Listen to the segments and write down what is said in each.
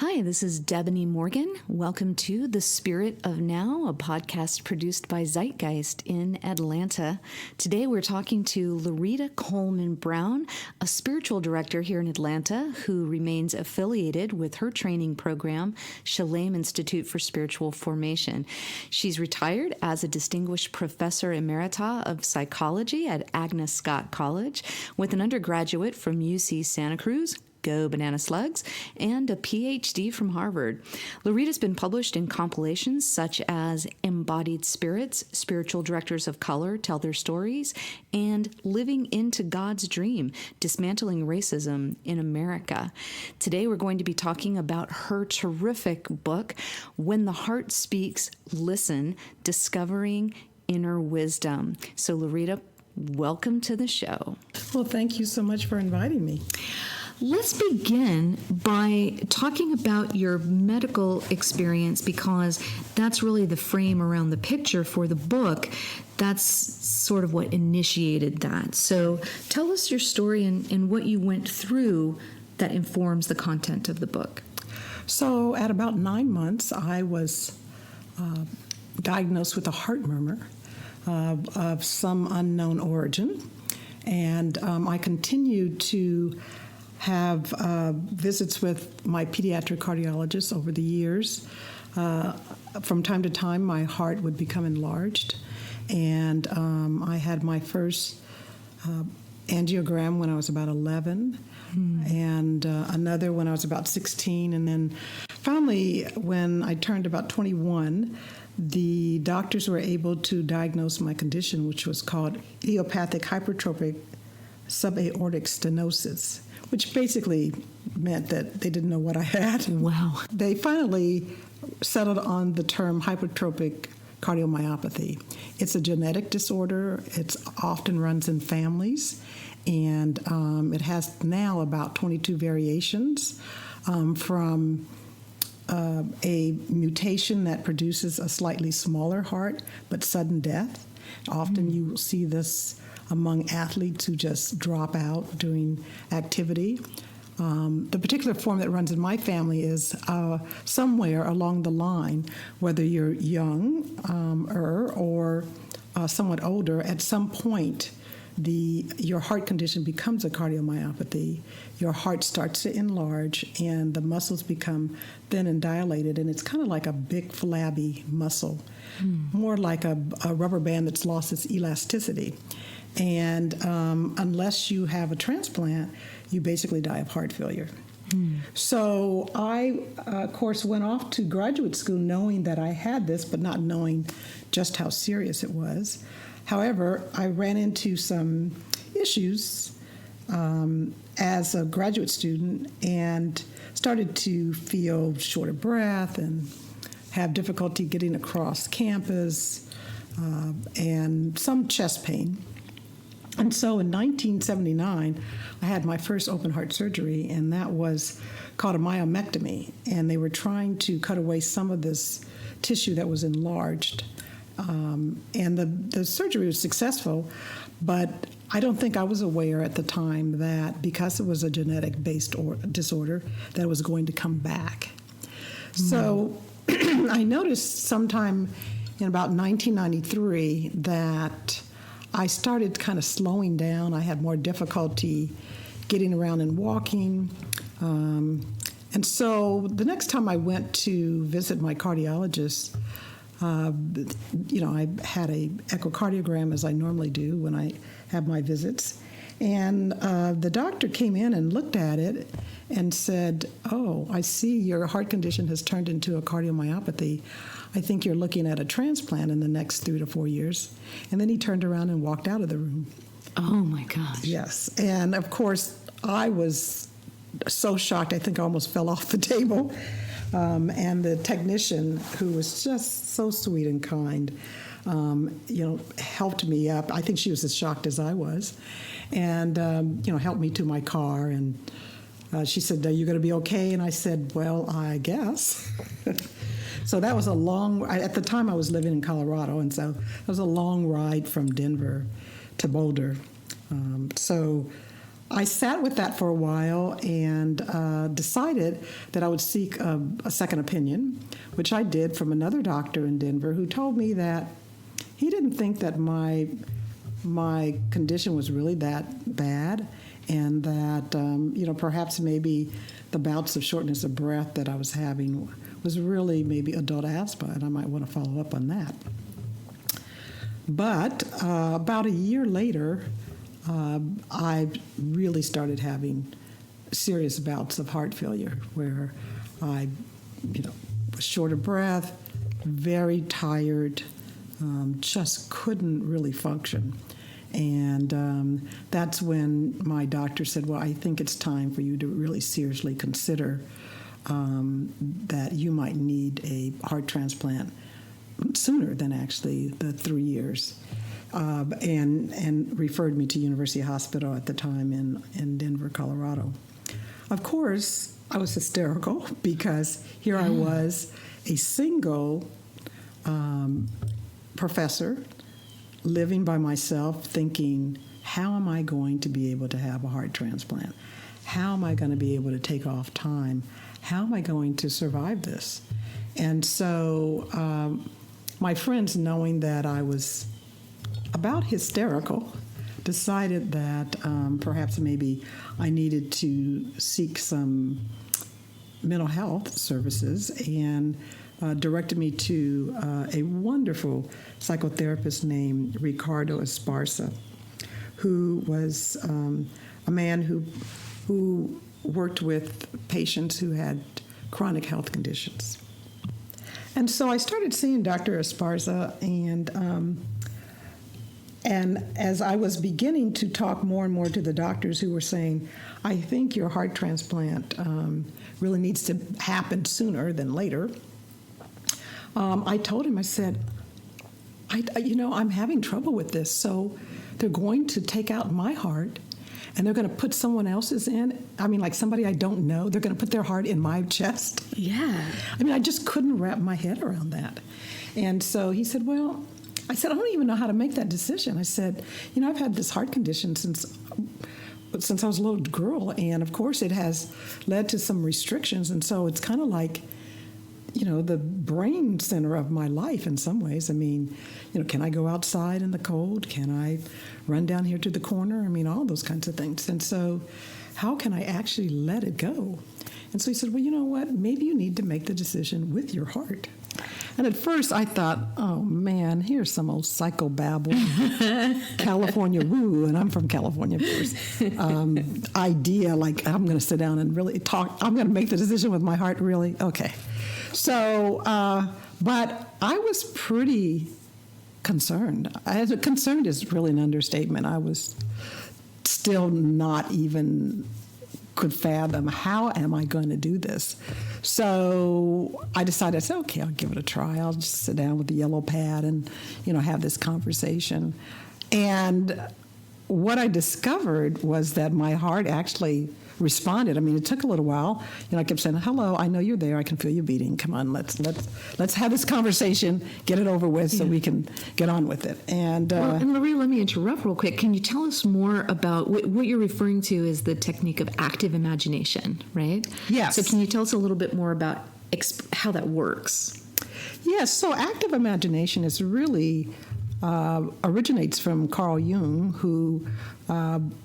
Hi, this is Debonee Morgan. Welcome to The Spirit of Now, a podcast produced by Zeitgeist in Atlanta. Today we're talking to Lerita Coleman Brown, a spiritual director here in Atlanta who remains affiliated with her training program, Shalem Institute for Spiritual Formation. She's retired as a distinguished professor emerita of psychology at Agnes Scott College with an undergraduate from UC Santa Cruz, Go Banana Slugs, and a PhD from Harvard. Lerita's been published in compilations such as Embodied Spirits, Spiritual Directors of Color Tell Their Stories, and Living into God's Dream, Dismantling Racism in America. Today we're going to be talking about her terrific book, When the Heart Speaks, Listen, Discovering Inner Wisdom. So Lerita, welcome to the show. Well, thank you so much for inviting me. Let's begin by talking about your medical experience, because that's really the frame around the picture for the book. That's sort of what initiated that. So tell us your story and what you went through that informs the content of the book. So at about 9 months, I was diagnosed with a heart murmur of some unknown origin. And I continued to have visits with my pediatric cardiologist over the years. From time to time, my heart would become enlarged, and I had my first angiogram when I was about 11, and another when I was about 16, and then finally, when I turned about 21, the doctors were able to diagnose my condition, which was called Idiopathic Hypertrophic Subaortic Stenosis, which basically meant that they didn't know what I had. Wow. They finally settled on the term Hypertrophic Cardiomyopathy. It's a genetic disorder. It often runs in families, and it has now about 22 variations from a mutation that produces a slightly smaller heart but sudden death. Often you will see this among athletes who just drop out during activity. The particular form that runs in my family is somewhere along the line, whether you're young or somewhat older, at some point your heart condition becomes a cardiomyopathy. Your heart starts to enlarge and the muscles become thin and dilated, and it's kind of like a big flabby muscle, more like a rubber band that's lost its elasticity. And unless you have a transplant, you basically die of heart failure. So I, of course, went off to graduate school knowing that I had this, but not knowing just how serious it was. However, I ran into some issues as a graduate student and started to feel short of breath and have difficulty getting across campus and some chest pain. And so in 1979, I had my first open heart surgery, and that was called a myomectomy. And they were trying to cut away some of this tissue that was enlarged. And the surgery was successful, but I don't think I was aware at the time that because it was a genetic-based disorder, that it was going to come back. So I noticed sometime in about 1993 that I started kind of slowing down. I had more difficulty getting around and walking. And so the next time I went to visit my cardiologist, I had a echocardiogram, as I normally do when I have my visits. And the doctor came in and looked at it and said, "Oh, I see your heart condition has turned into a cardiomyopathy. I think you're looking at a transplant in the next 3 to 4 years." And then he turned around and walked out of the room. Oh, my gosh. Yes. And, of course, I was so shocked, I think I almost fell off the table. And the technician, who was just so sweet and kind, helped me up. I think she was as shocked as I was. And, helped me to my car. And she said, "Are you going to be okay?" And I said, "Well, I guess." So that was at the time I was living in Colorado, and so it was a long ride from Denver to Boulder. So I sat with that for a while and decided that I would seek a second opinion, which I did from another doctor in Denver who told me that he didn't think that my condition was really that bad, and that perhaps maybe the bouts of shortness of breath that I was having was really maybe adult asthma, and I might want to follow up on that. But about a year later, I really started having serious bouts of heart failure where I, was short of breath, very tired, just couldn't really function. And that's when my doctor said, well, I think it's time for you to really seriously consider that you might need a heart transplant sooner than actually the 3 years. And referred me to University Hospital at the time in Denver, Colorado. Of course, I was hysterical because here I was, a single professor living by myself, thinking, how am I going to be able to have a heart transplant? How am I going to be able to take off time? How am I going to survive this? And so my friends, knowing that I was about hysterical, decided that perhaps maybe I needed to seek some mental health services, and directed me to a wonderful psychotherapist named Ricardo Esparza, who was a man who worked with patients who had chronic health conditions. And so I started seeing Dr. Esparza, and as I was beginning to talk more and more to the doctors who were saying, I think your heart transplant really needs to happen sooner than later, I told him, I said, I'm having trouble with this, so they're going to take out my heart and they're going to put someone else's in. Like somebody I don't know, they're going to put their heart in my chest. Yeah. I just couldn't wrap my head around that. And so he said, well, I said, I don't even know how to make that decision. I said, I've had this heart condition since I was a little girl, and of course it has led to some restrictions, and so it's kind of like, the brain center of my life in some ways. Can I go outside in the cold? Can I run down here to the corner? All those kinds of things. And so how can I actually let it go? And so he said, well, you know what? Maybe you need to make the decision with your heart. And at first I thought, oh man, here's some old psychobabble, California woo, and I'm from California, of course, idea, like I'm going to sit down and really talk, I'm going to make the decision with my heart, really? Okay. So, but I was pretty concerned. Concerned is really an understatement. I was still not even could fathom, how am I going to do this? So I decided, I said, okay, I'll give it a try. I'll just sit down with the yellow pad and, have this conversation. And what I discovered was that my heart actually responded. It took a little while. I kept saying, hello, I know you're there. I can feel you beating. Come on, let's have this conversation, get it over with so we can get on with it. And Lerita, let me interrupt real quick. Can you tell us more about what you're referring to as the technique of active imagination, right? Yes. So can you tell us a little bit more about how that works? Yes, so active imagination is really originates from Carl Jung, who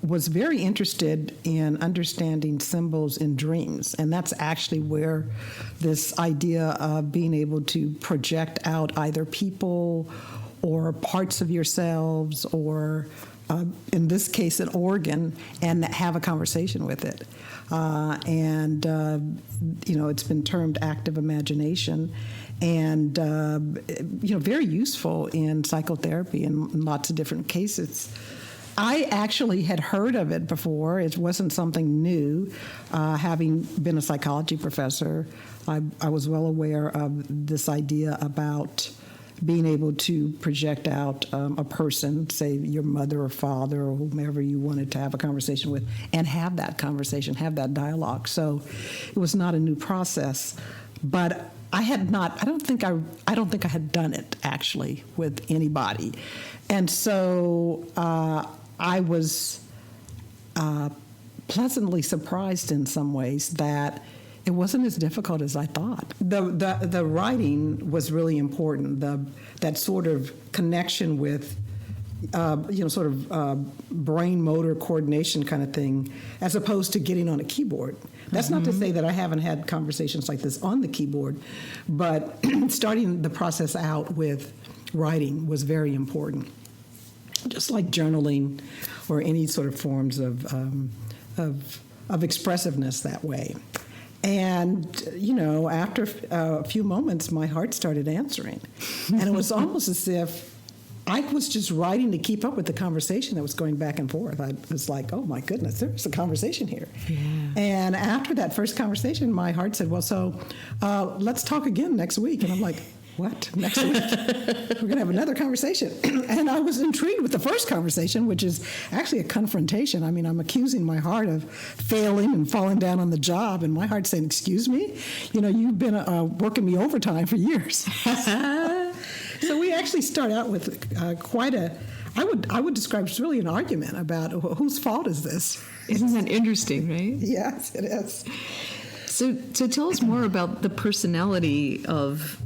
was very interested in understanding symbols in dreams. And that's actually where this idea of being able to project out either people or parts of yourselves or, in this case, an organ, and have a conversation with it. It's been termed active imagination. And, very useful in psychotherapy in lots of different cases. I actually had heard of it before. It wasn't something new. Having been a psychology professor, I was well aware of this idea about being able to project out a person, say your mother or father or whomever you wanted to have a conversation with, and have that conversation, have that dialogue. So it was not a new process, but I don't think I had done it actually with anybody. And so I was pleasantly surprised in some ways that it wasn't as difficult as I thought. The writing was really important. That sort of connection with, sort of brain motor coordination kind of thing, as opposed to getting on a keyboard. That's not to say that I haven't had conversations like this on the keyboard, but starting the process out with writing was very important. Just like journaling or any sort of forms of expressiveness that way. And, after a few moments, my heart started answering. And it was almost as if I was just writing to keep up with the conversation that was going back and forth. I was like, oh, my goodness, there's a conversation here. Yeah. And after that first conversation, my heart said, well, so let's talk again next week. And I'm like, what? Next week? We're going to have another conversation. And I was intrigued with the first conversation, which is actually a confrontation. I mean, I'm accusing my heart of failing and falling down on the job, and my heart's saying, excuse me? You've been working me overtime for years. So we actually start out with quite a, I would describe it's really an argument about whose fault is this? Isn't that interesting, right? Yes, it is. So tell us more about the personality of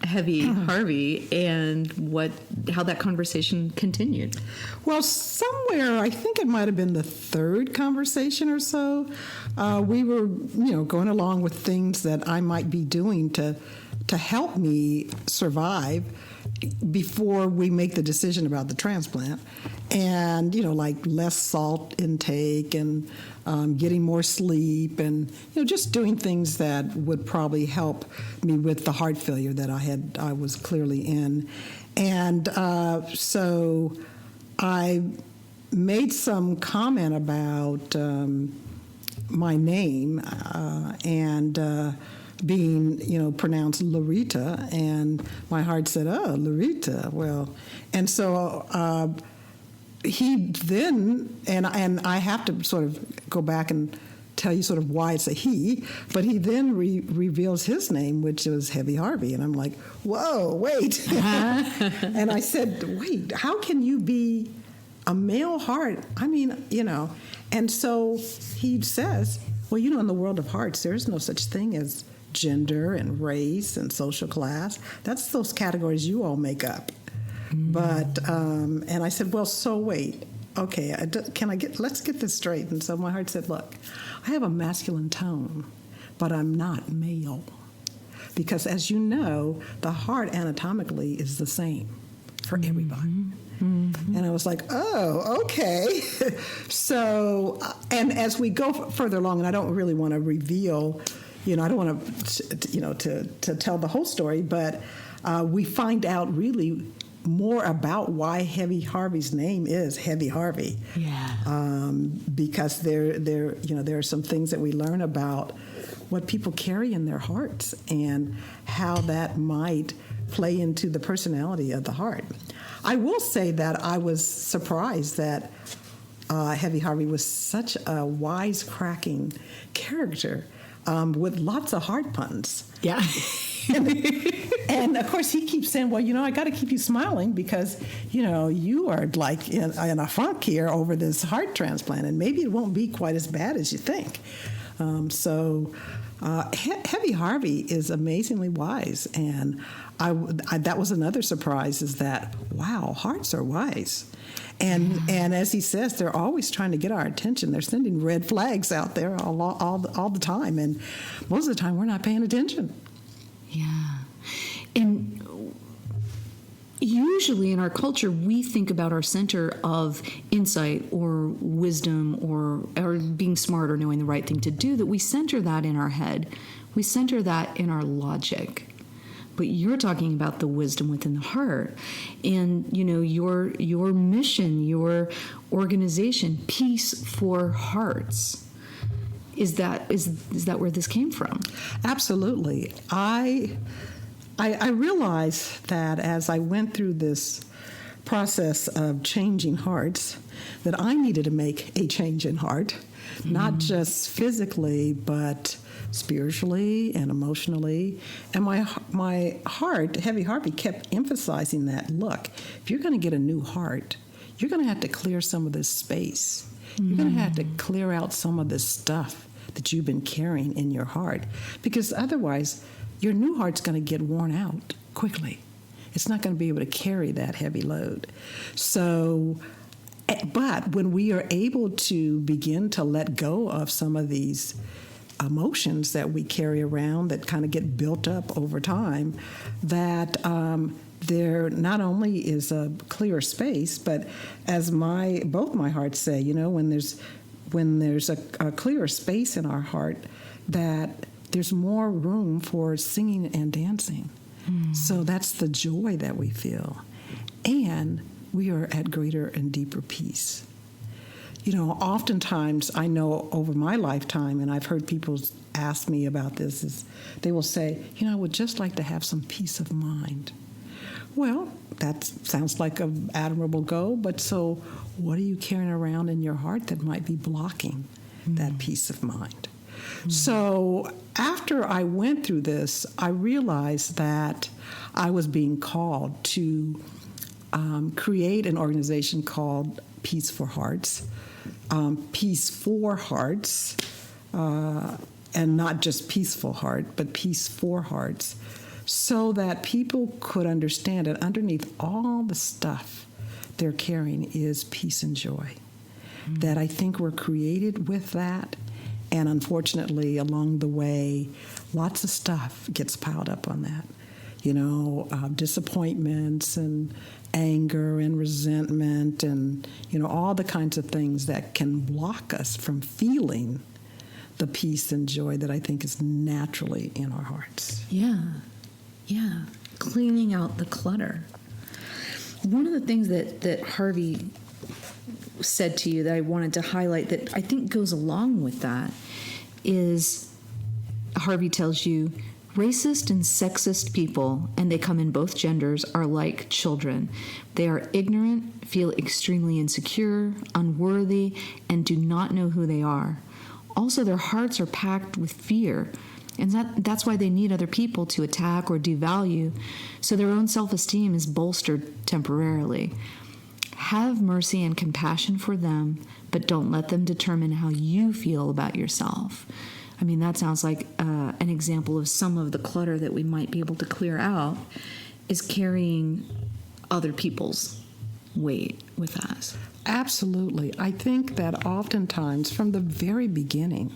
Heavy Harvey and how that conversation continued. Well, somewhere, I think it might have been the third conversation or so, we were, going along with things that I might be doing to help me survive before we make the decision about the transplant. And, like less salt intake and getting more sleep and, just doing things that would probably help me with the heart failure that I was clearly in. And so I made some comment about my name and being, pronounced Lerita, and my heart said, oh, Lerita, well, and so he then, and I have to sort of go back and tell you sort of why it's a he, but he then reveals his name, which was Heavy Harvey, and I'm like, whoa, wait. And I said, wait, how can you be a male heart? I mean, and so he says, well, in the world of hearts, there's no such thing as gender and race and social class. That's those categories you all make up. But, and I said, well, so wait, okay, let's get this straight. And so my heart said, look, I have a masculine tone, but I'm not male. Because as you know, the heart anatomically is the same for everybody. And I was like, oh, okay. So, and as we go further along, and I don't really want to reveal, I don't want to tell the whole story, but we find out really more about why Heavy Harvey's name is Heavy Harvey. Yeah. Because there are some things that we learn about what people carry in their hearts and how that might play into the personality of the heart. I will say that I was surprised that Heavy Harvey was such a wisecracking character with lots of heart puns. Yeah. And of course, he keeps saying, well, I got to keep you smiling because, you are like in a funk here over this heart transplant, and maybe it won't be quite as bad as you think. So Heavy Harvey is amazingly wise, and I that was another surprise, is that, wow, hearts are wise. And as he says, they're always trying to get our attention. They're sending red flags out there all the time, and most of the time we're not paying attention. Yeah. And usually in our culture, we think about our center of insight or wisdom or being smart or knowing the right thing to do, that we center that in our head. We center that in our logic. But you're talking about the wisdom within the heart. And, your mission, your organization, Peace for Hearts. Is that where this came from? Absolutely. I realized that as I went through this process of changing hearts, that I needed to make a change in heart, not just physically, but spiritually and emotionally. And my heart, Heavy Harvey, kept emphasizing that, look, if you're going to get a new heart, you're going to have to clear some of this space. You're going to have to clear out some of this stuff that you've been carrying in your heart, because otherwise your new heart's going to get worn out quickly. It's not going to be able to carry that heavy load. So, but when we are able to begin to let go of some of these emotions that we carry around that kind of get built up over time, that there not only is a clear space, but as both my hearts say, when there's a clearer space in our heart, that there's more room for singing and dancing. So that's the joy that we feel, and we are at greater and deeper peace. Oftentimes I know over my lifetime, and I've heard people ask me about this, is they will say, I would just like to have some peace of mind. Well, that sounds like an admirable goal, but so what are you carrying around in your heart that might be blocking that peace of mind? So after I went through this, I realized that I was being called to create an organization called Peace for Hearts, Peace for Hearts, and not just peaceful heart, but Peace for Hearts, so that people could understand that underneath all the stuff they're carrying is peace and joy. That I think we're created with that, and unfortunately, along the way, lots of stuff gets piled up on that. Disappointments and anger and resentment and, all the kinds of things that can block us from feeling the peace and joy that I think is naturally in our hearts. Yeah. Cleaning out the clutter. One of the things that Harvey said to you that I wanted to highlight that I think goes along with that is Harvey tells you, racist and sexist people, and they come in both genders, are like children. They are ignorant, feel extremely insecure, unworthy, and do not know who they are. Also, their hearts are packed with fear, and that's why they need other people to attack or devalue, so their own self-esteem is bolstered temporarily. Have mercy and compassion for them, but don't let them determine how you feel about yourself. I mean, that sounds like an example of some of the clutter that we might be able to clear out is carrying other people's weight with us. Absolutely. I think that oftentimes from the very beginning,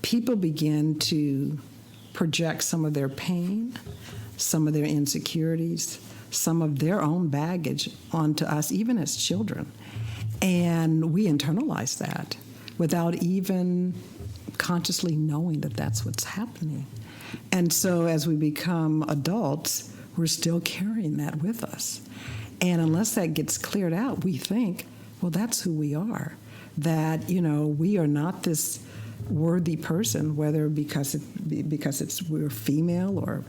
people begin to project some of their pain, some of their insecurities, some of their own baggage onto us, even as children. And we internalize that without even consciously knowing that that's what's happening. And so as we become adults, we're still carrying that with us. And unless that gets cleared out, we think, well, that's who we are. That, we are not this worthy person, whether because we're female or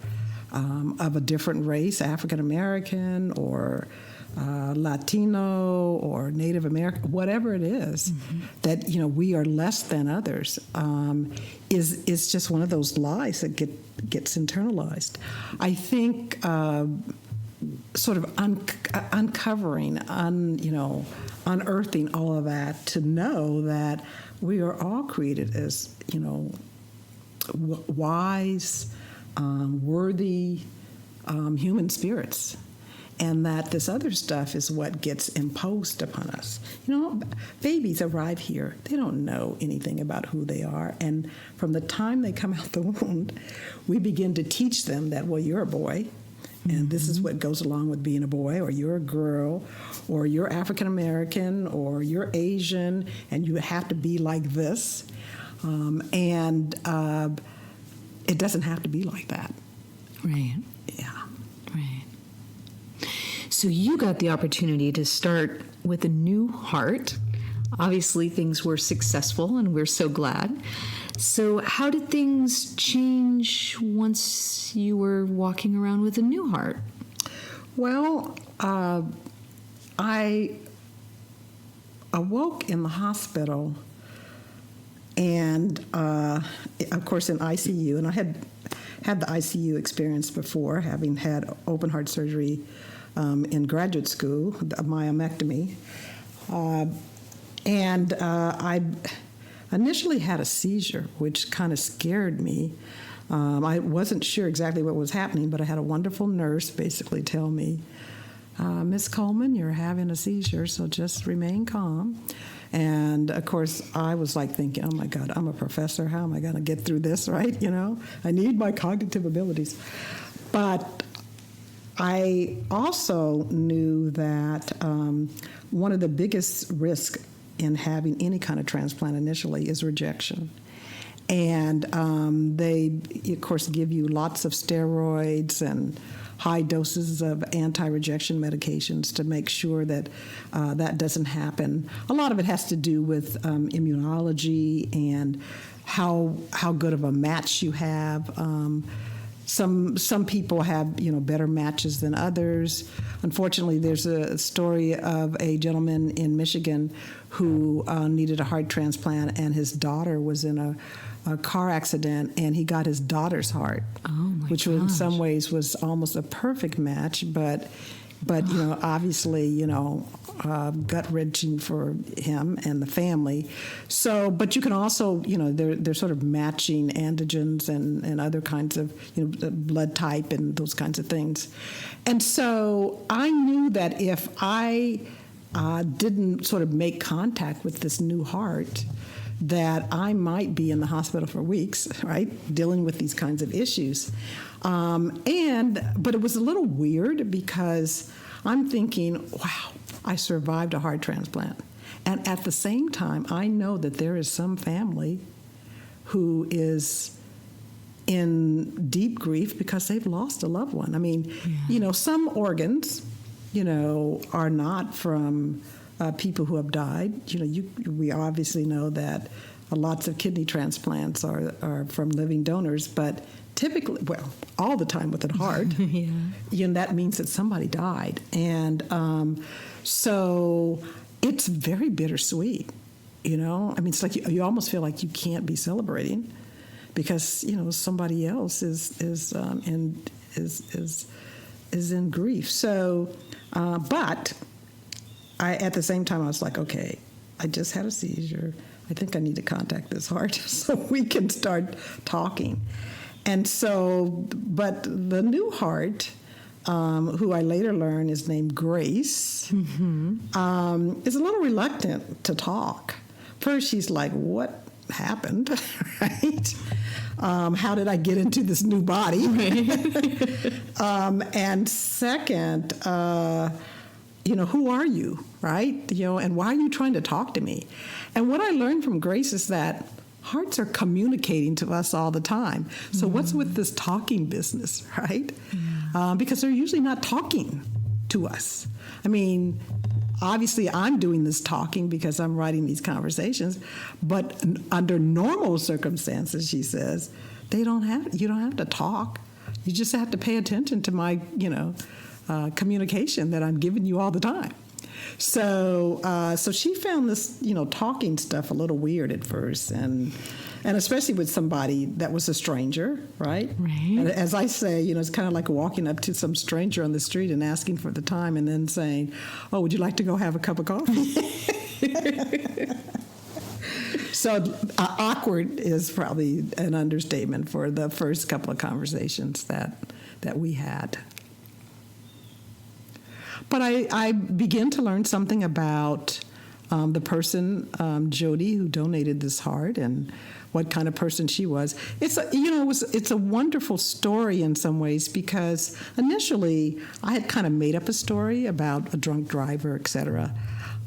of a different race, African American or Latino or Native American, whatever it is, that we are less than others, is just one of those lies that gets internalized. I think sort of uncovering, unearthing all of that to know that we are all created as wise, worthy human spirits. And that this other stuff is what gets imposed upon us. Babies arrive here. They don't know anything about who they are. And from the time they come out the womb, we begin to teach them that, well, you're a boy, and this is what goes along with being a boy, or you're a girl, or you're African American, or you're Asian, and you have to be like this. And it doesn't have to be like that. Right. Yeah. Right. So you got the opportunity to start with a new heart. Obviously, things were successful, and we're so glad. So how did things change once you were walking around with a new heart? Well, I awoke in the hospital, and of course in ICU, and I had the ICU experience before, having had open heart surgery in graduate school, a myomectomy. And I initially had a seizure, which kind of scared me. I wasn't sure exactly what was happening, but I had a wonderful nurse basically tell me, Miss Coleman, you're having a seizure, so just remain calm. And, of course, I was like thinking, oh, my God, I'm a professor. How am I going to get through this, right? I need my cognitive abilities. But I also knew that one of the biggest risks in having any kind of transplant initially is rejection. And they, of course, give you lots of steroids and high doses of anti-rejection medications to make sure that that doesn't happen. A lot of it has to do with immunology and how good of a match you have. Some people have better matches than others. Unfortunately, there's a story of a gentleman in Michigan who needed a heart transplant, and his daughter was in a car accident, and he got his daughter's heart, which in some ways was almost a perfect match, but obviously gut wrenching for him and the family. So, but you can also they're sort of matching antigens and other kinds of blood type and those kinds of things, and so I knew that if I didn't sort of make contact with this new heart, that I might be in the hospital for weeks, right, dealing with these kinds of issues. But it was a little weird because I'm thinking, wow, I survived a heart transplant. And at the same time, I know that there is some family who is in deep grief because they've lost a loved one. I mean, some organs, are not from people who have died. We obviously know that lots of kidney transplants are from living donors, but typically, all the time with a heart, that means that somebody died. And so it's very bittersweet, I mean, it's like you almost feel like you can't be celebrating because, somebody else is in grief. So, but at the same time, I was like, okay, I just had a seizure. I think I need to contact this heart so we can start talking. And so, but the new heart, who I later learned is named Grace, is a little reluctant to talk. First, she's like, what happened, right? How did I get into this new body? And second, who are you, right? And why are you trying to talk to me? And what I learned from Grace is that hearts are communicating to us all the time. So what's with this talking business, right? Because they're usually not talking to us. I mean, obviously I'm doing this talking because I'm writing these conversations, but under normal circumstances, she says, you don't have to talk. You just have to pay attention to my, communication that I'm giving you all the time. So she found this, talking stuff a little weird at first, and especially with somebody that was a stranger, right? Right. And as I say, it's kind of like walking up to some stranger on the street and asking for the time, and then saying, "Oh, would you like to go have a cup of coffee?" So awkward is probably an understatement for the first couple of conversations that we had. But I began to learn something about the person, Jody, who donated this heart, and what kind of person she was. It's a wonderful story in some ways because initially I had kind of made up a story about a drunk driver, et cetera.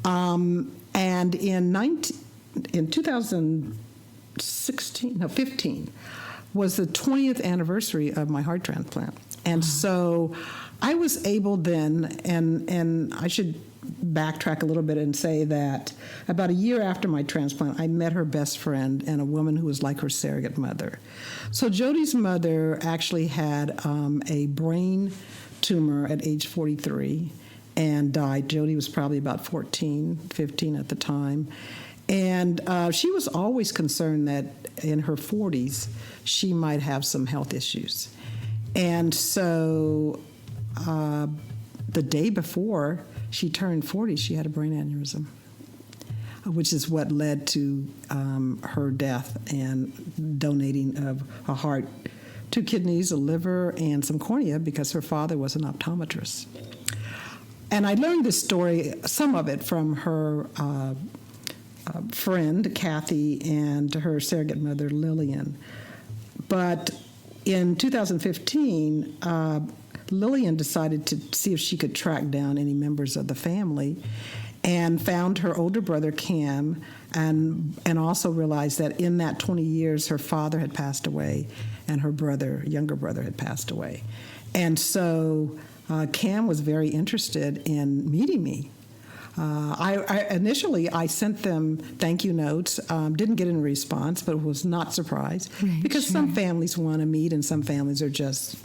And in 2015 was the 20th anniversary of my heart transplant, and so I was able then, and I should backtrack a little bit and say that about a year after my transplant, I met her best friend and a woman who was like her surrogate mother. So Jody's mother actually had a brain tumor at age 43 and died. Jody was probably about 14, 15 at the time. And she was always concerned that in her 40s, she might have some health issues. And so the day before she turned 40, she had a brain aneurysm. which is what led to her death and donating of a heart, 2 kidneys, a liver, and some cornea because her father was an optometrist. And I learned this story, some of it, from her friend, Kathy, and her surrogate mother, Lillian. But in 2015, Lillian decided to see if she could track down any members of the family and found her older brother, Cam, and also realized that in that 20 years, her father had passed away and her younger brother, had passed away. And so Cam was very interested in meeting me. Initially, I sent them thank you notes, didn't get any response, but was not surprised because some families want to meet and some families are just,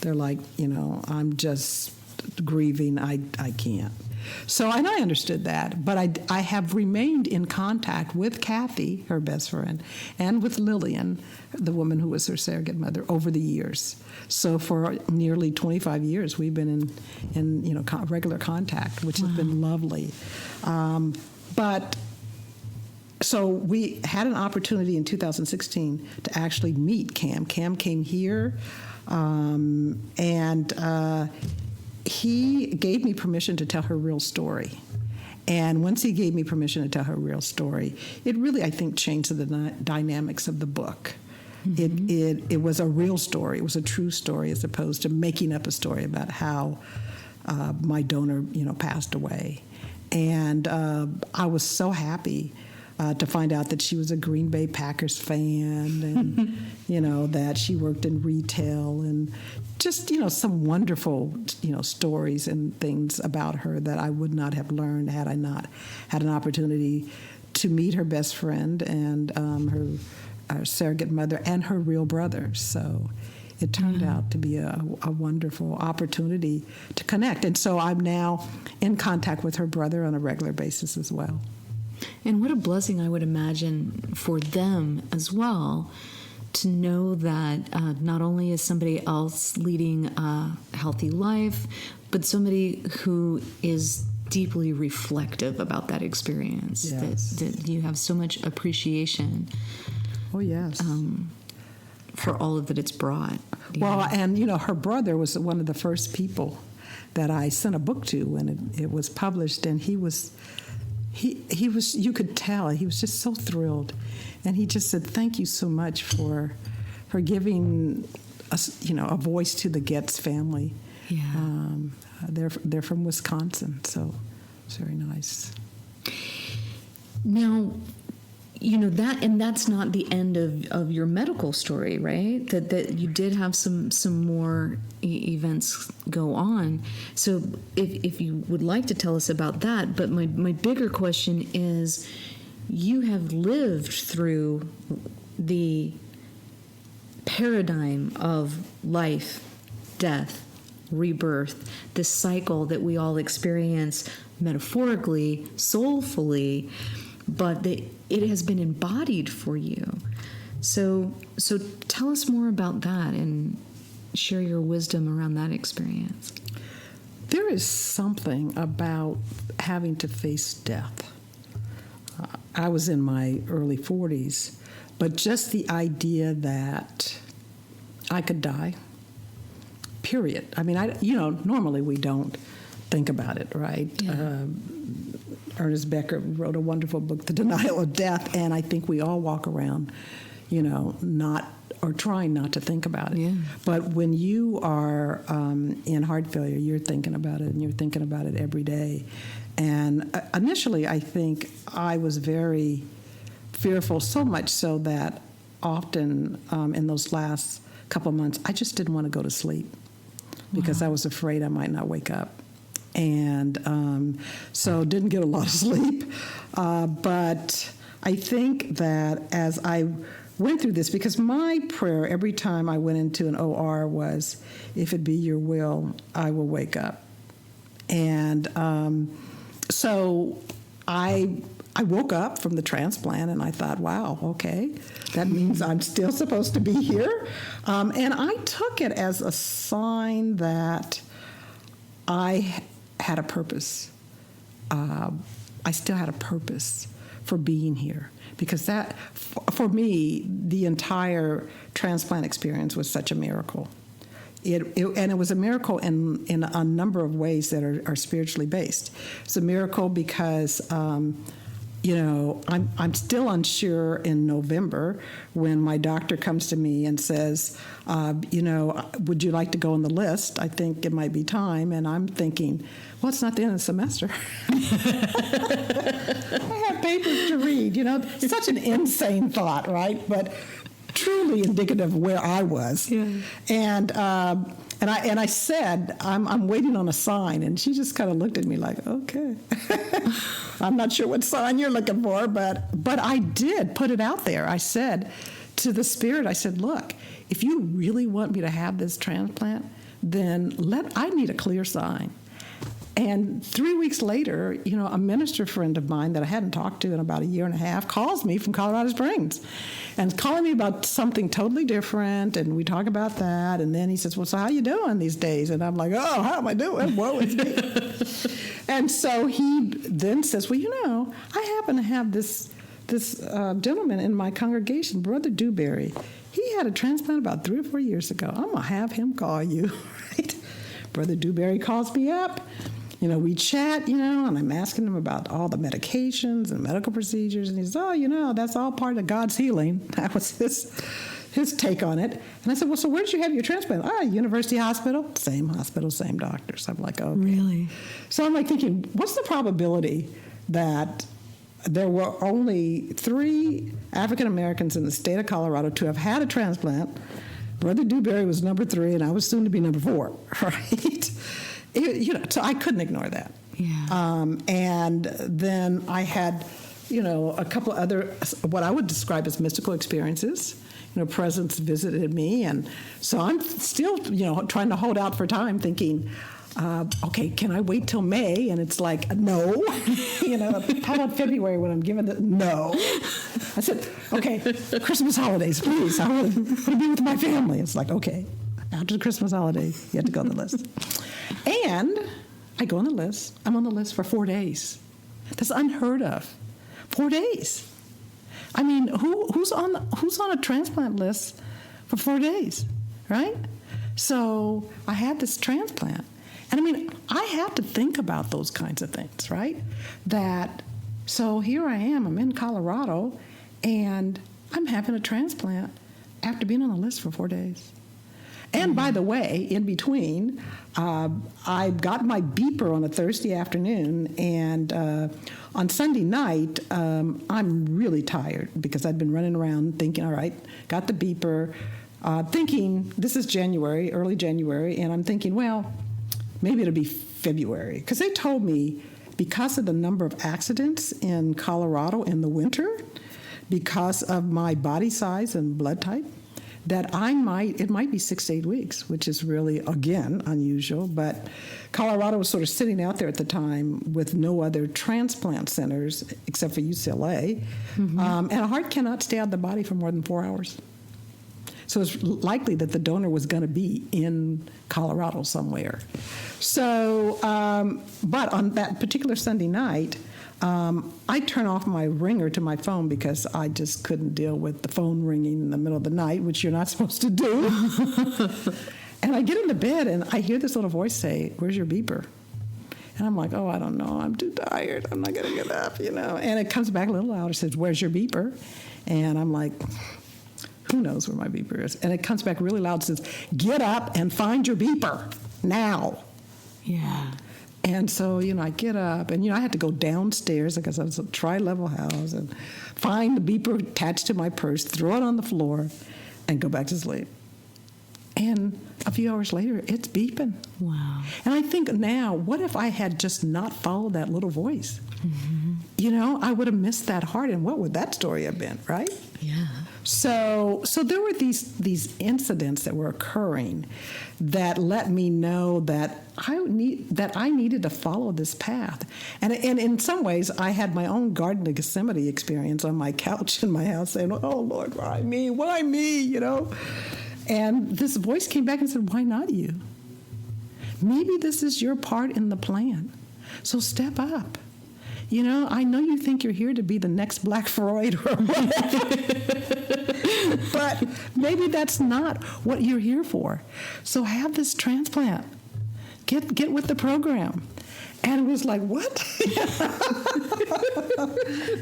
they're like, I'm just grieving, I can't. So, and I understood that, but I have remained in contact with Kathy, her best friend, and with Lillian, the woman who was her surrogate mother, over the years. So for nearly 25 years, we've been in regular contact, which has been lovely. But so we had an opportunity in 2016 to actually meet Cam. Cam came here, and he gave me permission to tell her real story. And once he gave me permission to tell her real story, it really, I think, changed the dynamics of the book. Mm-hmm. It was a real story. It was a true story as opposed to making up a story about how my donor, passed away. And I was so happy to find out that she was a Green Bay Packers fan and, that she worked in retail and just, some wonderful, stories and things about her that I would not have learned had I not had an opportunity to meet her best friend and her surrogate mother and her real brother. So it turned out to be a wonderful opportunity to connect. And so I'm now in contact with her brother on a regular basis as well. And what a blessing, I would imagine, for them as well, to know that not only is somebody else leading a healthy life, but somebody who is deeply reflective about that experience, yes. that you have so much appreciation. Oh, yes. For all of that it's brought. Well, and, her brother was one of the first people that I sent a book to when it was published, and he was, you could tell, he was just so thrilled. And he just said, thank you so much for giving us, a voice to the Getz family. Yeah. They're from Wisconsin, so it's very nice. Now, that, and that's not the end of your medical story, right? That you did have some more events go on. So if you would like to tell us about that, but my bigger question is, you have lived through the paradigm of life, death, rebirth, this cycle that we all experience metaphorically, soulfully, but it has been embodied for you. So tell us more about that and share your wisdom around that experience. There is something about having to face death. I was in my early 40s, but just the idea that I could die, period. I mean, normally we don't think about it, right? Yeah. Ernest Becker wrote a wonderful book, The Denial of Death, and I think we all walk around, not or trying not to think about it. Yeah. But when you are in heart failure, you're thinking about it, and you're thinking about it every day. And initially, I think I was very fearful, so much so that often in those last couple of months, I just didn't want to go to sleep because I was afraid I might not wake up. And so didn't get a lot of sleep. But I think that as I went through this, because my prayer every time I went into an OR was, if it be your will, I will wake up. And so I woke up from the transplant and I thought, wow, okay, that means I'm still supposed to be here. And I took it as a sign that I had a purpose. I still had a purpose. for being here, because that, for me, the entire transplant experience was such a miracle. And it was a miracle in a number of ways that are spiritually based. It's a miracle because, I'm still unsure in November when my doctor comes to me and says, would you like to go on the list? I think it might be time. And I'm thinking, well, it's not the end of the semester. I have papers to read, Such an insane thought, right? But truly indicative of where I was. Yeah. And I said, I'm waiting on a sign, and she just kind of looked at me like, okay. I'm not sure what sign you're looking for, but I did put it out there. I said to the Spirit, I said, look, if you really want me to have this transplant, then I need a clear sign. And 3 weeks later, a minister friend of mine that I hadn't talked to in about a year and a half calls me from Colorado Springs and calling me about something totally different, and we talk about that, and then he says, well, so how you doing these days? And I'm like, oh, how am I doing? Woe is me. And so he then says, well, I happen to have this gentleman in my congregation, Brother Dewberry. He had a transplant about 3 or 4 years ago. I'm going to have him call you, right? Brother Dewberry calls me up. We chat, and I'm asking him about all the medications and medical procedures. And he says, oh, that's all part of God's healing. That was his take on it. And I said, well, so where did you have your transplant? University hospital, same doctors. I'm like, okay. Really? So I'm like thinking, what's the probability that there were only 3 African Americans in the state of Colorado to have had a transplant? Brother Dewberry was number 3, and I was soon to be number 4, right? So I couldn't ignore that. Yeah. And then I had, a couple of other, what I would describe as mystical experiences. Presence visited me. And so I'm still, trying to hold out for time thinking, okay, can I wait till May? And it's like, no. How about February when I'm given the, no. I said, okay, Christmas holidays, please. I want to be with my family. It's like, okay, after the Christmas holidays, you have to go on the list. And I go on the list. I'm on the list for 4 days. That's unheard of. 4 days. I mean, who's on a transplant list for 4 days, right? So I had this transplant. And I mean, I have to think about those kinds of things, right? So here I am, I'm in Colorado, and I'm having a transplant after being on the list for 4 days. And by the way, in between, I got my beeper on a Thursday afternoon, and on Sunday night, I'm really tired because I'd been running around thinking, all right, got the beeper, thinking this is January, early January, and I'm thinking, well, maybe it'll be February. Because they told me because of the number of accidents in Colorado in the winter, because of my body size and blood type, that it might be 6 to 8 weeks, which is really, again, unusual. But Colorado was sort of sitting out there at the time with no other transplant centers except for UCLA. Mm-hmm. And a heart cannot stay out of the body for more than 4 hours. So it's likely that the donor was going to be in Colorado somewhere. So, but on that particular Sunday night, I turn off my ringer to my phone because I just couldn't deal with the phone ringing in the middle of the night, which you're not supposed to do. And I get into bed and I hear this little voice say, "Where's your beeper?" And I'm like, oh, I don't know. I'm too tired. I'm not going to get up, And it comes back a little louder. It says, "Where's your beeper?" And I'm like, who knows where my beeper is? And it comes back really loud. It says, "Get up and find your beeper now." Yeah. And so, I get up, and, I had to go downstairs because I was a tri-level house and find the beeper attached to my purse, throw it on the floor, and go back to sleep. And a few hours later, it's beeping. Wow. And I think now, what if I had just not followed that little voice? Mm-hmm. I would have missed that heart, and what would that story have been, right? Yeah. So there were these incidents that were occurring that let me know that I needed to follow this path. And in some ways, I had my own Garden of Gethsemane experience on my couch in my house saying, "Oh, Lord, why me? Why me?" And this voice came back and said, "Why not you? Maybe this is your part in the plan. So step up. I know you think you're here to be the next Black Freud or but maybe that's not what you're here for. So have this transplant. Get with the program. And it was like, what?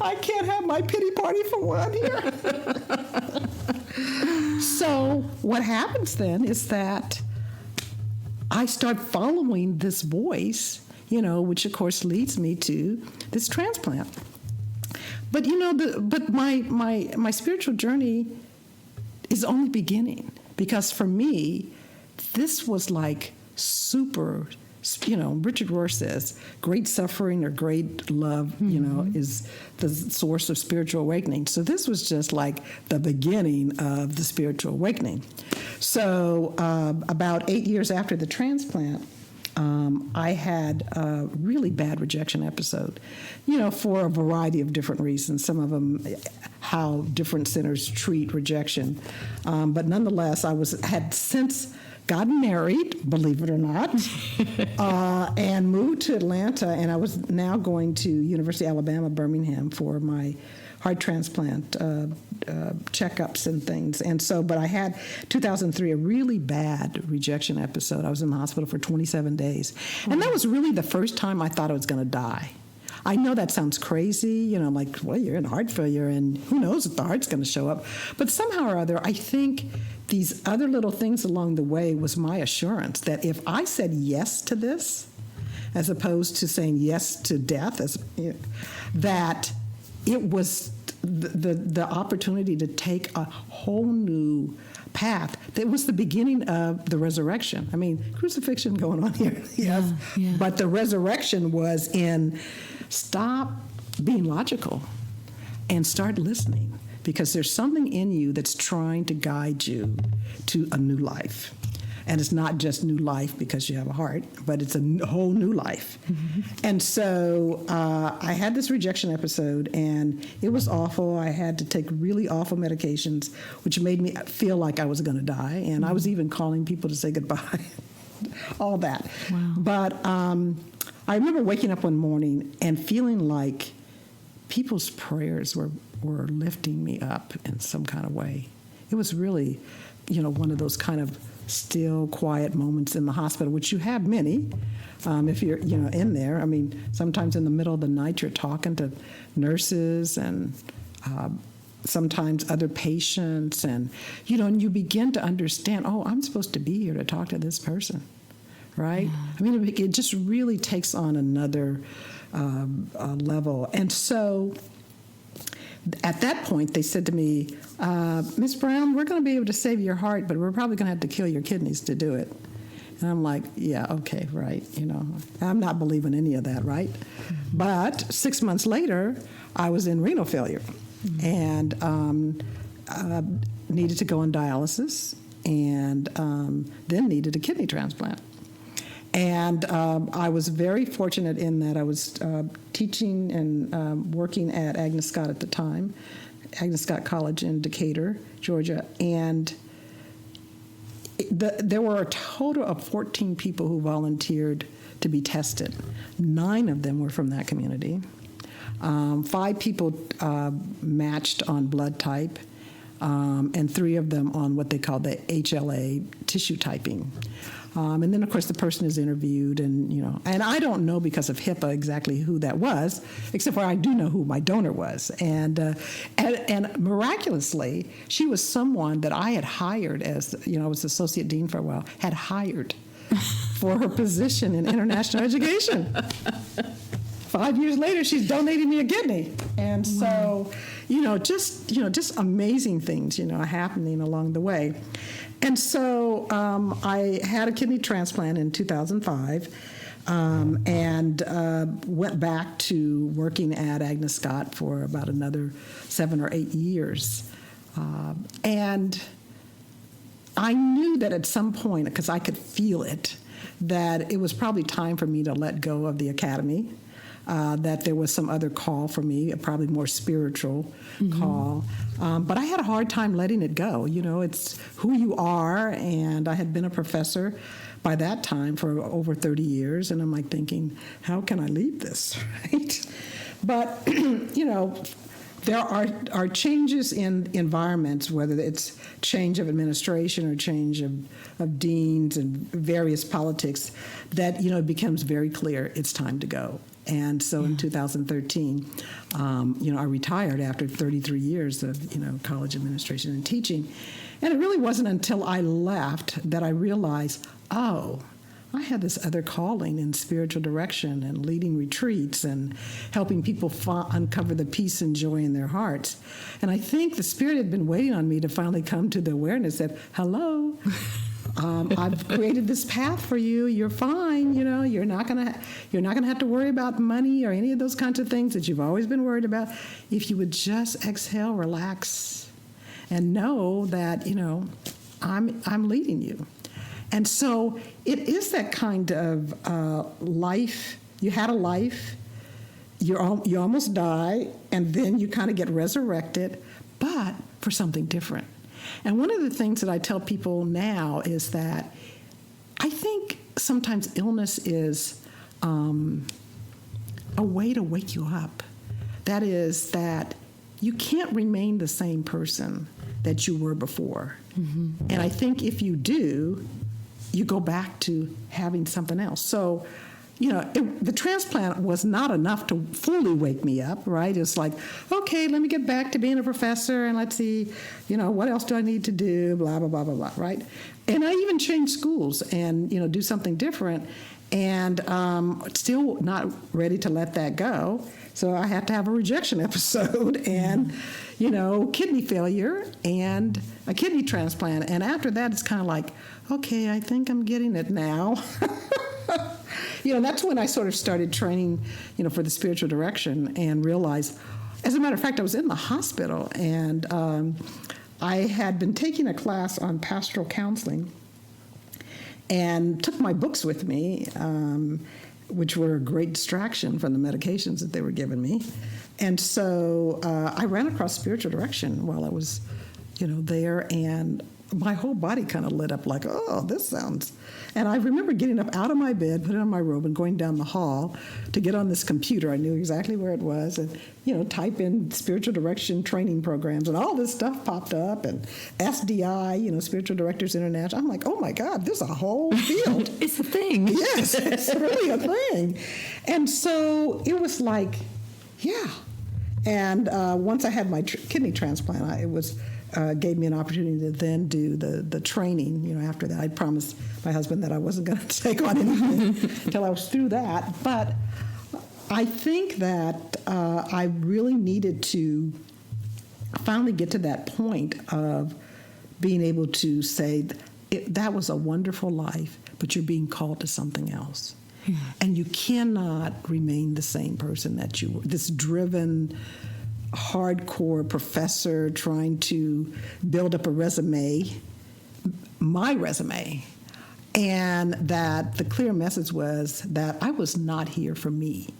I can't have my pity party for one here. So what happens then is that I start following this voice, which of course leads me to this transplant. But my spiritual journey is only beginning, because for me, this was like super. Richard Rohr says, great suffering or great love, is the source of spiritual awakening. So this was just like the beginning of the spiritual awakening. So about 8 years after the transplant, I had a really bad rejection episode, for a variety of different reasons. Some of them, how different centers treat rejection. But nonetheless, had since gotten married, believe it or not, and moved to Atlanta, and I was now going to University of Alabama, Birmingham for my heart transplant checkups and things. And so, but I had 2003, a really bad rejection episode. I was in the hospital for 27 days. And that was really the first time I thought I was going to die. I know that sounds crazy, like, well, you're in heart failure, and who knows if the heart's going to show up. But somehow or other, I think these other little things along the way was my assurance that if I said yes to this, as opposed to saying yes to death, that it was the opportunity to take a whole new path. It was the beginning of the resurrection. I mean, crucifixion going on here, yes. Yeah. But the resurrection was in stop being logical and start listening, because there's something in you that's trying to guide you to a new life. And it's not just new life because you have a heart, but it's a whole new life. Mm-hmm. And so I had this rejection episode, and it was awful. I had to take really awful medications, which made me feel like I was going to die. And I was even calling people to say goodbye, all that. Wow. But I remember waking up one morning and feeling like people's prayers were lifting me up in some kind of way. It was really, one of those kind of still, quiet moments in the hospital, which you have many if you're, in there. I mean, sometimes in the middle of the night you're talking to nurses and sometimes other patients, and, and you begin to understand, oh, I'm supposed to be here to talk to this person, right? Yeah. I mean, it just really takes on another level. And so at that point, they said to me, Ms. Brown, we're going to be able to save your heart, but we're probably going to have to kill your kidneys to do it. And I'm like, yeah, okay, right. I'm not believing any of that, right? Mm-hmm. But 6 months later, I was in renal failure and needed to go on dialysis, and then needed a kidney transplant. And I was very fortunate in that I was teaching and working at Agnes Scott at the time, Agnes Scott College in Decatur, Georgia. And there were a total of 14 people who volunteered to be tested. 9 of them were from that community. 5 people matched on blood type, and 3 of them on what they call the HLA tissue typing. And then, of course, the person is interviewed, and and I don't know because of HIPAA exactly who that was, except for I do know who my donor was. And miraculously, she was someone that I had hired as, I was associate dean for a while, had hired for her position in international education. 5 years later, she's donating me a kidney. And so, just amazing things, happening along the way. And so I had a kidney transplant in 2005 and went back to working at Agnes Scott for about another 7 or 8 years. And I knew that at some point, because I could feel it, that it was probably time for me to let go of the academy. That there was some other call for me, a probably more spiritual call. But I had a hard time letting it go. It's who you are, and I had been a professor by that time for over 30 years, and I'm like thinking, how can I leave this, right? But, there are changes in environments, whether it's change of administration or change of deans and various politics, that, it becomes very clear it's time to go. And so in 2013, I retired after 33 years of, college administration and teaching. And it really wasn't until I left that I realized, I had this other calling in spiritual direction and leading retreats and helping people uncover the peace and joy in their hearts. And I think the Spirit had been waiting on me to finally come to the awareness that, hello, I've created this path for you. You're fine. You're not gonna have to worry about money or any of those kinds of things that you've always been worried about. If you would just exhale, relax, and know that I'm leading you. And so it is that kind of life. You had a life, you almost die, and then you kind of get resurrected, but for something different. And one of the things that I tell people now is that I think sometimes illness is a way to wake you up. That is that you can't remain the same person that you were before. Mm-hmm. And I think if you do, you go back to having something else. So, the transplant was not enough to fully wake me up, right? It's like, okay, let me get back to being a professor and let's see, what else do I need to do, blah, blah, blah, blah, blah, right? And I even changed schools and, do something different, and still not ready to let that go. So I had to have a rejection episode and, kidney failure and a kidney transplant. And after that, it's kind of like, okay, I think I'm getting it now. That's when I sort of started training, for the spiritual direction and realized, as a matter of fact, I was in the hospital and I had been taking a class on pastoral counseling and took my books with me, which were a great distraction from the medications that they were giving me. And so I ran across spiritual direction while I was, there, and my whole body kind of lit up like, oh, this sounds... And I remember getting up out of my bed, putting on my robe, and going down the hall to get on this computer. I knew exactly where it was, and, type in spiritual direction training programs, and all this stuff popped up, and SDI, Spiritual Directors International. I'm like, oh my God, this is a whole field. It's a thing. Yes, it's really a thing. And so it was like, yeah. And once I had my kidney transplant, it was... gave me an opportunity to then do the training. After that, I promised my husband that I wasn't going to take on anything until I was through that. But I think that I really needed to finally get to that point of being able to say, that was a wonderful life, but you're being called to something else. Yeah. And you cannot remain the same person that you were, this driven, hardcore professor trying to build up a resume, my resume, and that the clear message was that I was not here for me.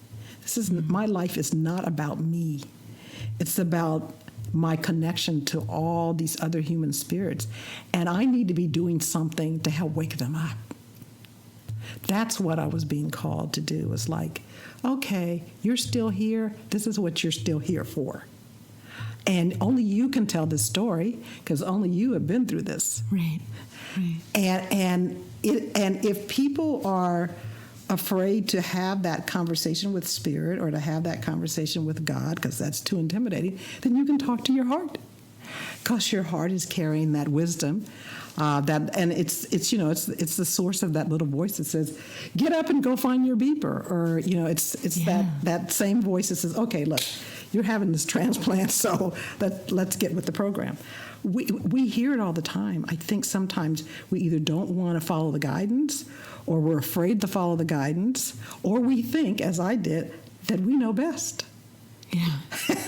My life is not about me. It's about my connection to all these other human spirits, and I need to be doing something to help wake them up. That's what I was being called to do. It's like, okay, you're still here. This is what you're still here for. And only you can tell this story because only you have been through this. Right. And if people are afraid to have that conversation with Spirit or to have that conversation with God because that's too intimidating, then you can talk to your heart because your heart is carrying that wisdom. It's the source of that little voice that says, get up and go find your beeper. Or, that same voice that says, okay, look, you're having this transplant, so let's get with the program. We hear it all the time. I think sometimes we either don't want to follow the guidance, or we're afraid to follow the guidance, or we think, as I did, that we know best. Yeah.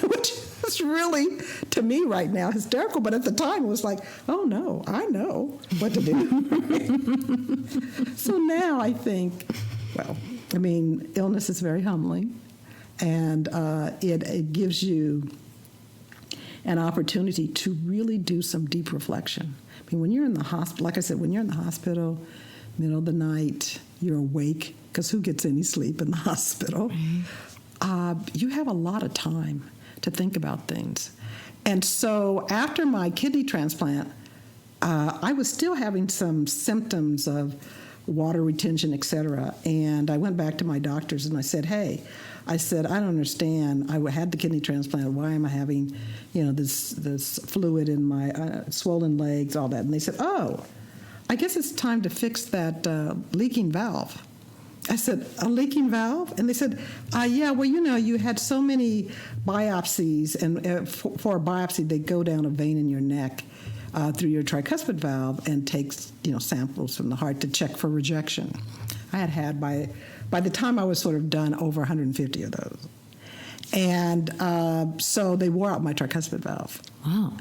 Which is really, to me right now, hysterical. But at the time, it was like, oh, no, I know what to do. So now I think, illness is very humbling. And it gives you an opportunity to really do some deep reflection. When you're in the hospital, like I said, when you're in the hospital, middle of the night, you're awake, because who gets any sleep in the hospital? you have a lot of time to think about things. And so after my kidney transplant, I was still having some symptoms of water retention, et cetera. And I went back to my doctors and I said, hey, I don't understand. I had the kidney transplant. Why am I having, this fluid in my swollen legs, all that? And they said, oh, I guess it's time to fix that leaking valve. I said, a leaking valve? And they said, yeah, well, you had so many biopsies, and for a biopsy, they go down a vein in your neck through your tricuspid valve and takes, samples from the heart to check for rejection. I had by the time I was sort of done, over 150 of those. And so they wore out my tricuspid valve. Wow.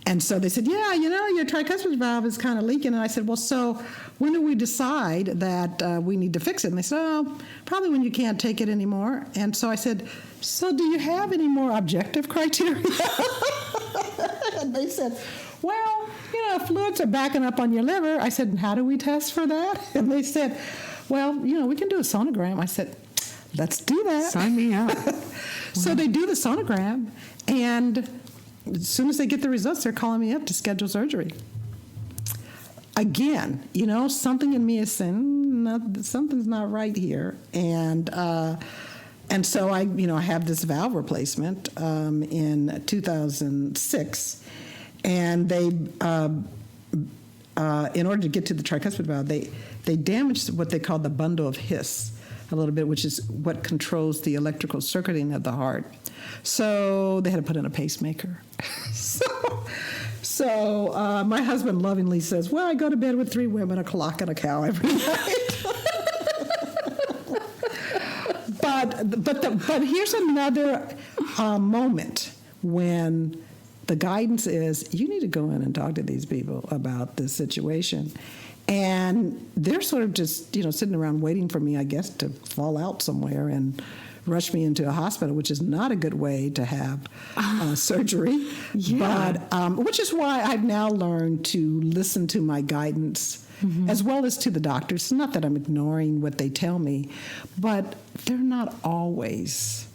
And so they said, yeah, your tricuspid valve is kind of leaking. And I said, well, so when do we decide that we need to fix it? And they said, oh, probably when you can't take it anymore. And so I said, so do you have any more objective criteria? And they said, well, fluids are backing up on your liver. I said, and how do we test for that? And they said, well, we can do a sonogram. I said, let's do that. Sign me up. So they do the sonogram, and as soon as they get the results, they're calling me up to schedule surgery. Again, something in me is saying, something's not right here. And so I have this valve replacement in 2006, and they, in order to get to the tricuspid valve, they damaged what they call the bundle of His a little bit, which is what controls the electrical circuiting of the heart. So they had to put in a pacemaker. So my husband lovingly says, well, I go to bed with 3 women, a clock, and a cow every night. But here's another moment when the guidance is, you need to go in and talk to these people about this situation. And they're sort of just, sitting around waiting for me, I guess, to fall out somewhere and rush me into a hospital, which is not a good way to have surgery. Yeah. But which is why I've now learned to listen to my guidance as well as to the doctors. It's not that I'm ignoring what they tell me, but they're not always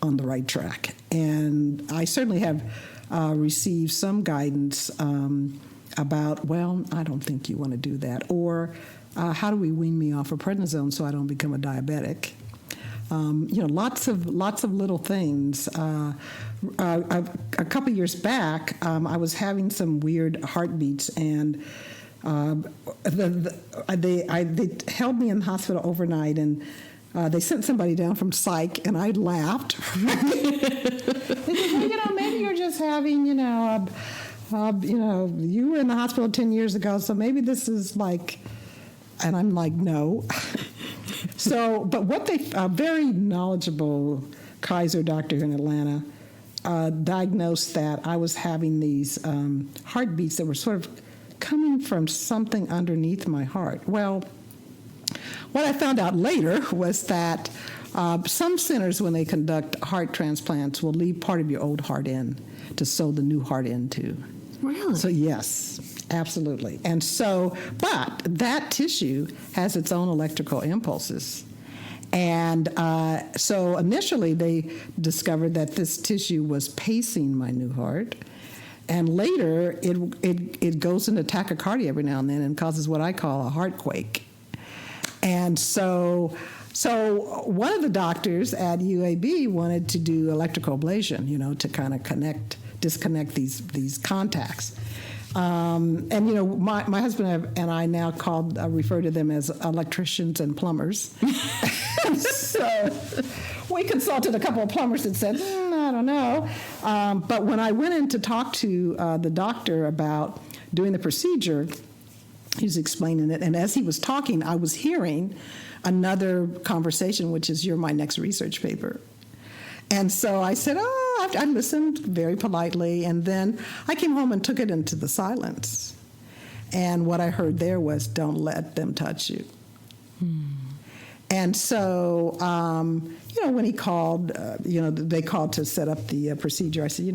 on the right track. And I certainly have received some guidance about, well, I don't think you want to do that. Or how do we wean me off of prednisone so I don't become a diabetic? Lots of little things. A couple years back, I was having some weird heartbeats, and they held me in the hospital overnight, and they sent somebody down from psych, and I laughed. They said, maybe you're just having, you were in the hospital 10 years ago, so maybe this is like, and I'm like, no. So, but what a very knowledgeable Kaiser doctor in Atlanta diagnosed that I was having these heartbeats that were sort of coming from something underneath my heart. Well, what I found out later was that some centers, when they conduct heart transplants, will leave part of your old heart in to sew the new heart into. Really? So, yes, absolutely. And so, but that tissue has its own electrical impulses. And so initially they discovered that this tissue was pacing my new heart. And later it goes into tachycardia every now and then and causes what I call a heartquake. And so one of the doctors at UAB wanted to do electrical ablation, to kind of disconnect these contacts. And my husband and I now refer to them as electricians and plumbers. So we consulted a couple of plumbers that said, I don't know. But when I went in to talk to the doctor about doing the procedure, he was explaining it. And as he was talking, I was hearing another conversation, which is, you're my next research paper. And so I said, I listened very politely, and then I came home and took it into the silence. And what I heard there was, don't let them touch you. And so, when he called, they called to set up the procedure. I said,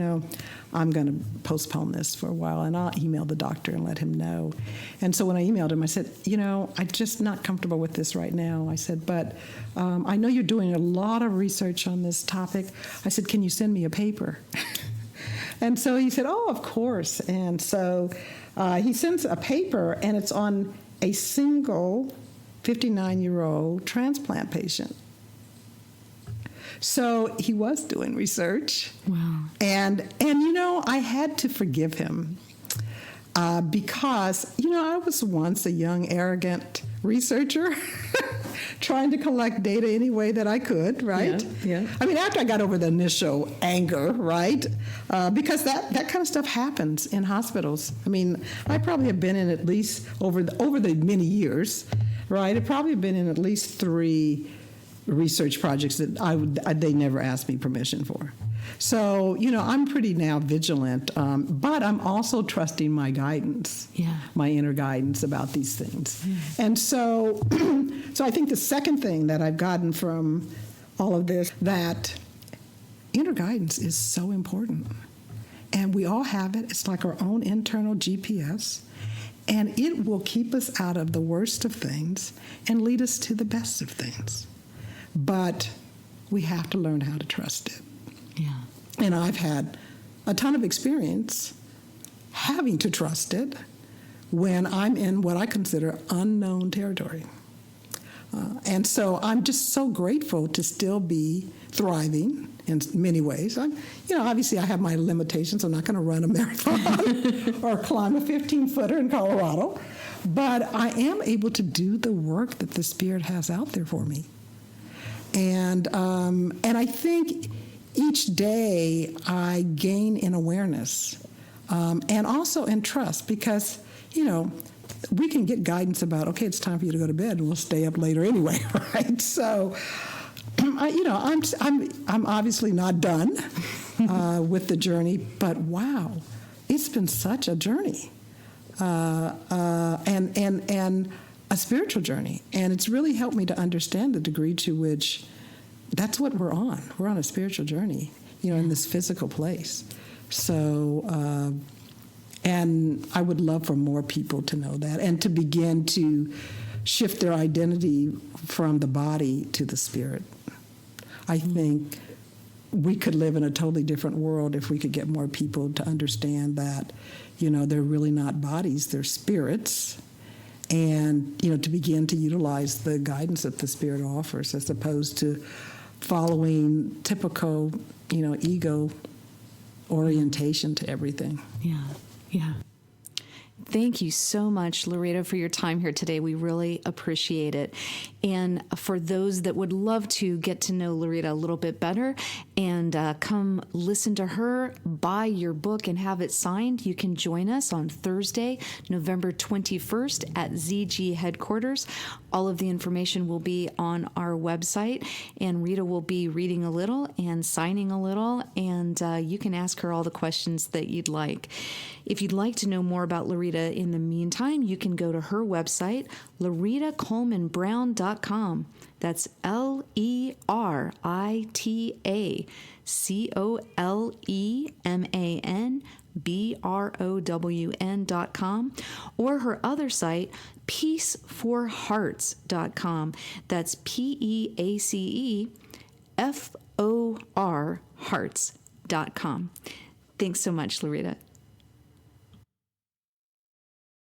I'm going to postpone this for a while, and I'll email the doctor and let him know. And so when I emailed him, I said, I'm just not comfortable with this right now. I said, but I know you're doing a lot of research on this topic. I said, can you send me a paper? And so he said, oh, of course. And so he sends a paper, and it's on a single 59-year-old transplant patient. So he was doing research. Wow. And I had to forgive him because, I was once a young, arrogant researcher trying to collect data any way that I could, right? Yeah. I mean, after I got over the initial anger, right? Because that kind of stuff happens in hospitals. I mean, I probably have been in at least over the many years, right? I've probably been in at least 3 research projects that they never asked me permission for. So, I'm pretty now vigilant, but I'm also trusting my guidance, my inner guidance about these things. And so I think the second thing that I've gotten from all of this, that inner guidance is so important. And we all have it. It's like our own internal GPS. And it will keep us out of the worst of things and lead us to the best of things. But we have to learn how to trust it. Yeah. And I've had a ton of experience having to trust it when I'm in what I consider unknown territory. And so I'm just so grateful to still be thriving in many ways. Obviously I have my limitations. I'm not going to run a marathon or climb a 15-footer in Colorado. But I am able to do the work that the Spirit has out there for me. And I think each day I gain in awareness and also in trust because, we can get guidance about, okay, it's time for you to go to bed and we'll stay up later anyway, right? So, I'm obviously not done with the journey, but wow, it's been such a journey and a spiritual journey. And it's really helped me to understand the degree to which that's what we're on. We're on a spiritual journey, in this physical place. So, and I would love for more people to know that and to begin to shift their identity from the body to the spirit. I think we could live in a totally different world if we could get more people to understand that, they're really not bodies, they're spirits. And, to begin to utilize the guidance that the Spirit offers as opposed to following typical, ego orientation to everything. Yeah. Thank you so much, Lerita, for your time here today. We really appreciate it. And for those that would love to get to know Lerita a little bit better and come listen to her, buy your book, and have it signed, you can join us on Thursday, November 21st at ZG headquarters. All of the information will be on our website, and Rita will be reading a little and signing a little, and you can ask her all the questions that you'd like. If you'd like to know more about Lerita in the meantime, you can go to her website, LeritaColemanBrown.com. That's LeritaColemanBrown.com, or her other site, peaceforhearts.com. That's PEACEFOR hearts.com. Thanks so much, Lerita.